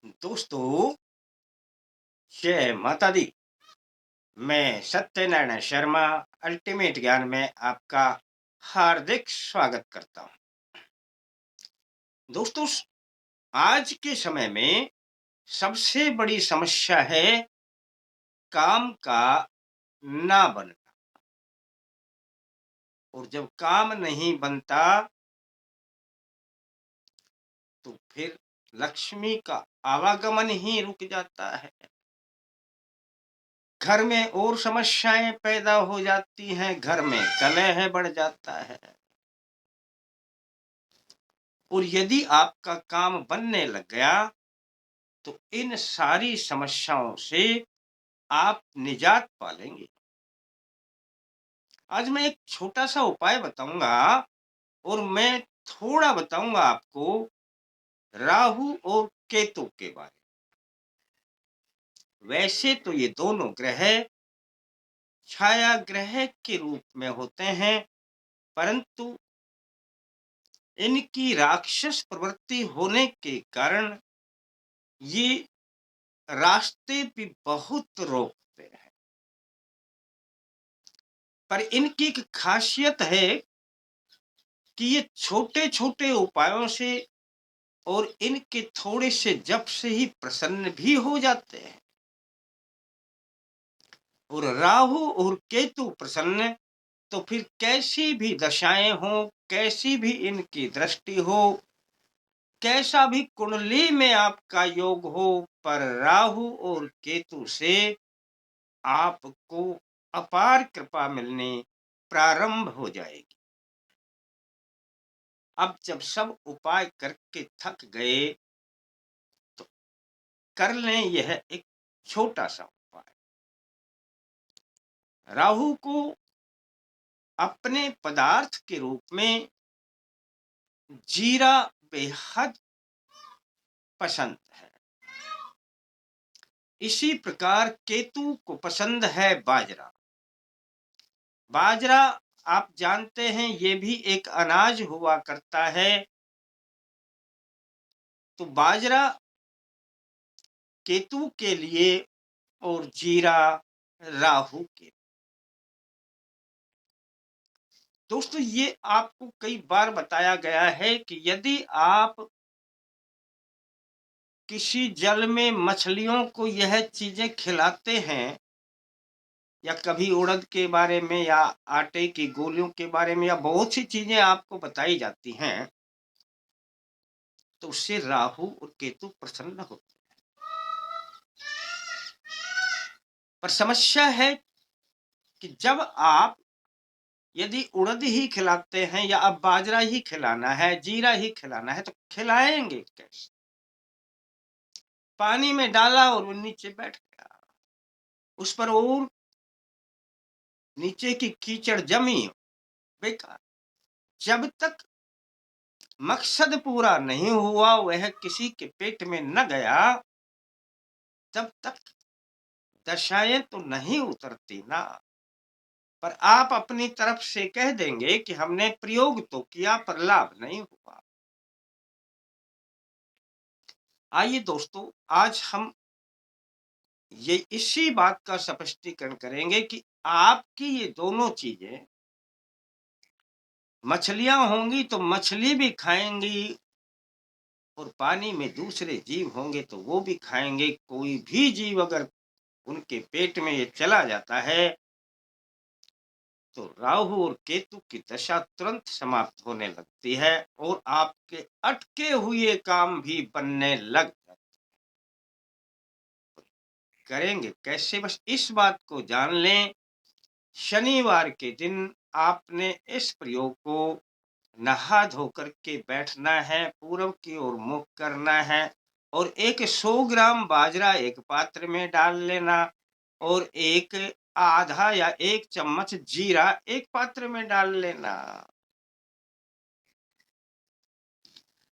दोस्तों, जय माता दी। मैं सत्यनारायण शर्मा अल्टीमेट ज्ञान में आपका हार्दिक स्वागत करता हूँ। दोस्तों, आज के समय में सबसे बड़ी समस्या है काम का ना बनना। और जब काम नहीं बनता तो फिर लक्ष्मी का आवागमन ही रुक जाता है। घर में और समस्याएं पैदा हो जाती हैं, घर में कलह बढ़ जाता है। और यदि आपका काम बनने लग गया तो इन सारी समस्याओं से आप निजात पालेंगे। आज मैं एक छोटा सा उपाय बताऊंगा और मैं थोड़ा बताऊंगा आपको राहु और केतु के बारे में। वैसे तो ये दोनों ग्रह छाया ग्रह के रूप में होते हैं, परंतु इनकी राक्षस प्रवृत्ति होने के कारण ये रास्ते भी बहुत रोकते हैं। पर इनकी एक खासियत है कि ये छोटे छोटे उपायों से और इनके थोड़े से जप से ही प्रसन्न भी हो जाते हैं। और राहु और केतु प्रसन्न तो फिर कैसी भी दशाएं हो, कैसी भी इनकी दृष्टि हो, कैसा भी कुंडली में आपका योग हो, पर राहु और केतु से आपको अपार कृपा मिलने प्रारंभ हो जाएगी। अब जब सब उपाय करके थक गए तो कर लें यह एक छोटा सा उपाय। राहु को अपने पदार्थ के रूप में जीरा बेहद पसंद है। इसी प्रकार केतु को पसंद है बाजरा। बाजरा आप जानते हैं ये भी एक अनाज हुआ करता है। तो बाजरा केतु के लिए और जीरा राहु के। दोस्तों, ये आपको कई बार बताया गया है कि यदि आप किसी जल में मछलियों को यह चीजें खिलाते हैं, या कभी उड़द के बारे में या आटे की गोलियों के बारे में या बहुत सी चीजें आपको बताई जाती हैं, तो उससे राहु और केतु प्रसन्न होते हैं। पर समस्या है कि जब आप यदि उड़द ही खिलाते हैं या अब बाजरा ही खिलाना है, जीरा ही खिलाना है, तो खिलाएंगे कैसे? पानी में डाला और वो नीचे बैठ गया, उस पर और नीचे की कीचड़ जमी, बेकार। जब तक मकसद पूरा नहीं हुआ, वह किसी के पेट में न गया, तब तक दशाएं तो नहीं उतरती ना। पर आप अपनी तरफ से कह देंगे कि हमने प्रयोग तो किया पर लाभ नहीं हुआ। आइए दोस्तों, आज हम ये इसी बात का स्पष्टीकरण करेंगे कि आपकी ये दोनों चीजें, मछलियां होंगी तो मछली भी खाएंगी और पानी में दूसरे जीव होंगे तो वो भी खाएंगे। कोई भी जीव अगर उनके पेट में ये चला जाता है तो राहु और केतु की दशा तुरंत समाप्त होने लगती है और आपके अटके हुए काम भी बनने लग जाते। करेंगे कैसे, बस इस बात को जान लें। शनिवार के दिन आपने इस प्रयोग को नहा धो करके बैठना है, पूर्व की ओर मुख करना है और एक 100 ग्राम बाजरा एक पात्र में डाल लेना और एक आधा या 1 चम्मच जीरा एक पात्र में डाल लेना।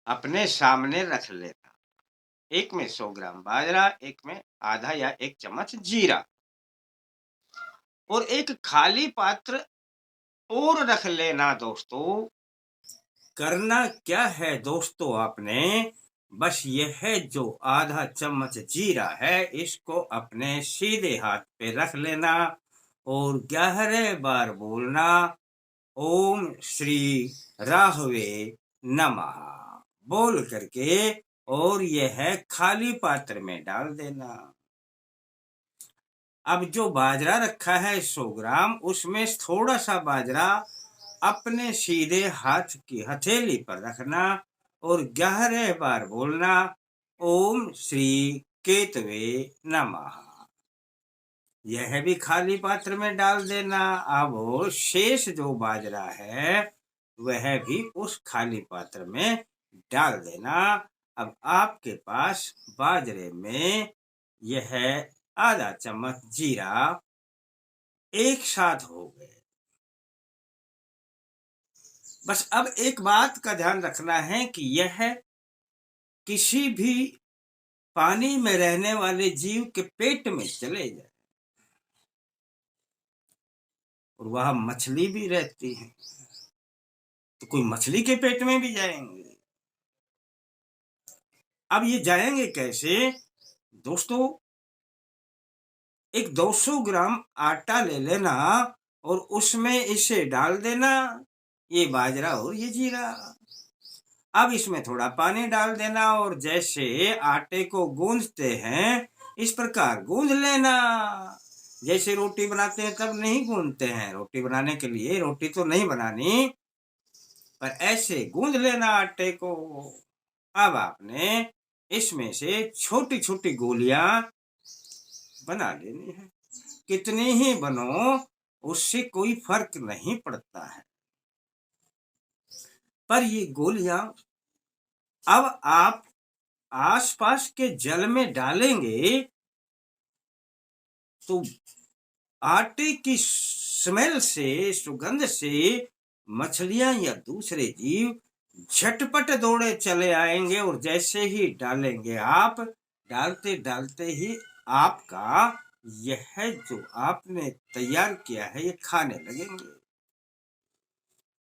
अपने सामने रख लेना। एक में 100 ग्राम बाजरा, एक में आधा या 1 चम्मच जीरा और एक खाली पात्र और रख लेना। दोस्तों, करना क्या है दोस्तों, आपने बस यह है जो आधा चम्मच जीरा है, इसको अपने सीधे हाथ पे रख लेना और 11 बार बोलना, ओम श्री राहवे नमः बोल करके, और यह खाली पात्र में डाल देना। अब जो बाजरा रखा है 100 ग्राम, उसमें थोड़ा सा बाजरा अपने सीधे हाथ की हथेली पर रखना और 11 बार बोलना, ओम श्री केतवे नमः। यह भी खाली पात्र में डाल देना। अब शेष जो बाजरा है वह भी उस खाली पात्र में डाल देना। अब आपके पास बाजरे में यह आधा चम्मच जीरा एक साथ हो गए। बस अब एक बात का ध्यान रखना है कि यह किसी भी पानी में रहने वाले जीव के पेट में चले जाए, और वह मछली भी रहती है तो कोई मछली के पेट में भी जाएंगे। अब ये जाएंगे कैसे दोस्तों? एक 200 ग्राम आटा ले लेना और उसमें इसे डाल देना, ये बाजरा और ये जीरा। अब इसमें थोड़ा पानी डाल देना और जैसे आटे को गूंथते हैं इस प्रकार गूंथ लेना। जैसे रोटी बनाते हैं तब नहीं गूंथते हैं, रोटी बनाने के लिए रोटी तो नहीं बनानी, पर ऐसे गूंथ लेना आटे को। अब आपने इसमें से छोटी छोटी गोलियां बना लेनी है। कितनी ही बनो उससे कोई फर्क नहीं पड़ता है, पर ये गोलियां अब आप आसपास के जल में डालेंगे तो आटे की स्मेल से, सुगंध से मछलियां या दूसरे जीव झटपट दौड़े चले आएंगे और जैसे ही डालेंगे आप, डालते डालते ही आपका यह जो आपने तैयार किया है ये खाने लगेंगे।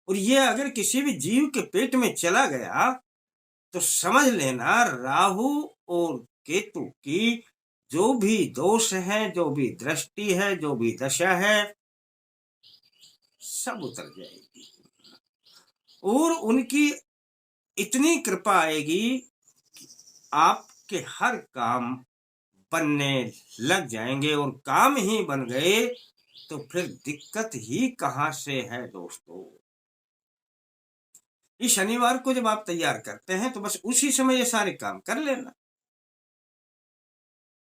और ये अगर किसी भी जीव के पेट में चला गया तो समझ लेना राहु और केतु की जो भी दोष है, जो भी दृष्टि है, जो भी दशा है, सब उतर जाएगी और उनकी इतनी कृपा आएगी कि आपके हर काम बनने लग जाएंगे। और काम ही बन गए तो फिर दिक्कत ही कहां से है दोस्तों। इस शनिवार को जब आप तैयार करते हैं तो बस उसी समय ये सारे काम कर लेना।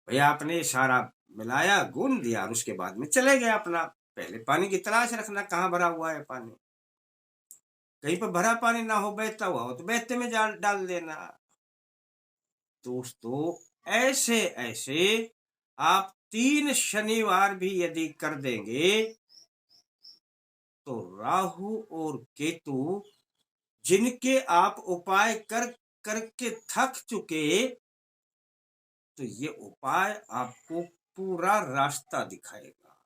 भैया आपने सारा मिलाया, गूंद दिया और उसके बाद में चले गए अपना। पहले पानी की तलाश रखना, कहाँ भरा हुआ है पानी। कहीं पर भरा पानी ना हो, बहता हुआ हो तो बहते में डाल देना। दोस्तों ऐसे ऐसे आप 3 शनिवार भी यदि कर देंगे तो राहु और केतु जिनके आप उपाय कर करके थक चुके, तो ये उपाय आपको पूरा रास्ता दिखाएगा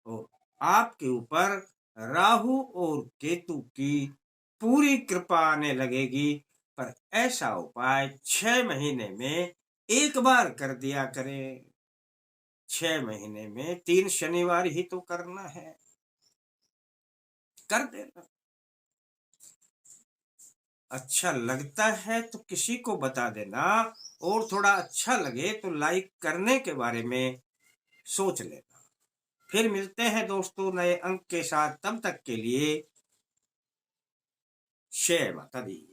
और आपके ऊपर राहु और केतु की पूरी कृपा आने लगेगी। पर ऐसा उपाय 6 महीने में एक बार कर दिया करें। 6 महीने में 3 शनिवार ही तो करना है, कर देना। अच्छा लगता है तो किसी को बता देना, और थोड़ा अच्छा लगे तो लाइक करने के बारे में सोच लेना। फिर मिलते हैं दोस्तों नए अंक के साथ, तब तक के लिए जय माता दी।